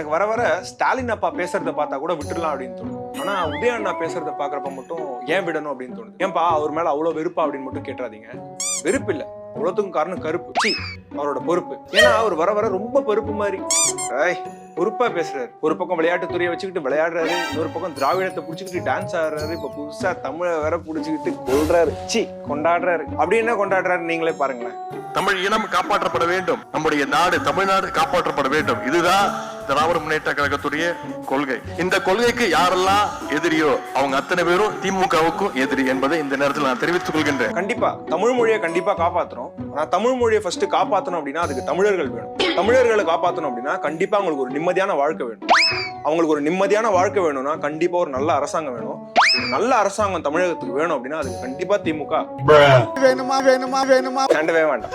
எனக்கு வர வர ஸ்டாலின் அப்பா பேசுறத பார்த்தா கூட விட்டுடலாம் அப்படின்னு தோணுது. ஆனா உதய அண்ணா பேசுறத பாக்குறப்ப மட்டும் ஏன் விடணும் அப்படின்னு தோணுது. ஏன்பா அவர் மேல அவ்வளவு வெறுப்பா அப்படின்னு மட்டும் கேட்டுறாதீங்க. வெறுப்பு இல்ல, அவ்வளவுக்கும் காரணம் கருப்பு. சி, அவரோட பொறுப்பு. ஏன்னா அவர் வர வர ரொம்ப பொறுப்பு மாதிரி பொறுப்பா பேசுறாரு. ஒரு பக்கம் விளையாட்டு துறையை வச்சுக்கிட்டு விளையாடுறாரு, இன்னொரு பக்கம் திராவிடத்தை புடிச்சுக்கிட்டு டான்ஸ் ஆடுறாரு, இப்ப புதுசா தமிழை வேற புடிச்சுக்கிட்டு கொள்றாரு. சி, கொண்டாடுறாரு. அப்படி என்ன கொண்டாடுறாரு நீங்களே பாருங்களேன். தமிழ் இனம் காப்பாற்றப்பட வேண்டும், நம்முடைய நாடு தமிழ்நாடு காப்பாற்றப்பட வேண்டும். இதுதான் திராவிட முன்னேற்ற கழகத்துடைய கொள்கை. இந்த கொள்கைக்கு யாரெல்லாம் எதிரியோ அவங்க அத்தனை பேரும் திமுகவுக்கும் எதிரி என்பதை இந்த நேரத்தில் நான் தெரிவித்துக் கொள்கின்றேன். கண்டிப்பா தமிழ் மொழியை கண்டிப்பா காப்பாற்றணும். ஆனா தமிழ் மொழியை ஃபர்ஸ்ட் காப்பாற்றணும் அப்படின்னா அதுக்கு தமிழர்கள் வேணும். தமிழர்களை காப்பாற்றணும் அப்படின்னா கண்டிப்பா அவங்களுக்கு ஒரு நிம்மதியான வாழ்க்கை வேணும். அவங்களுக்கு ஒரு நிம்மதியான வாழ்க்கை வேணும்னா கண்டிப்பா ஒரு நல்ல அரசாங்கம் வேணும். நல்ல அரசாங்கம் தமிழகத்துக்கு வேணும் அப்படின்னா அதுக்கு கண்டிப்பா திமுக வேணுமா வேணுமா வேணுமா வேண்டவே வேண்டாம்.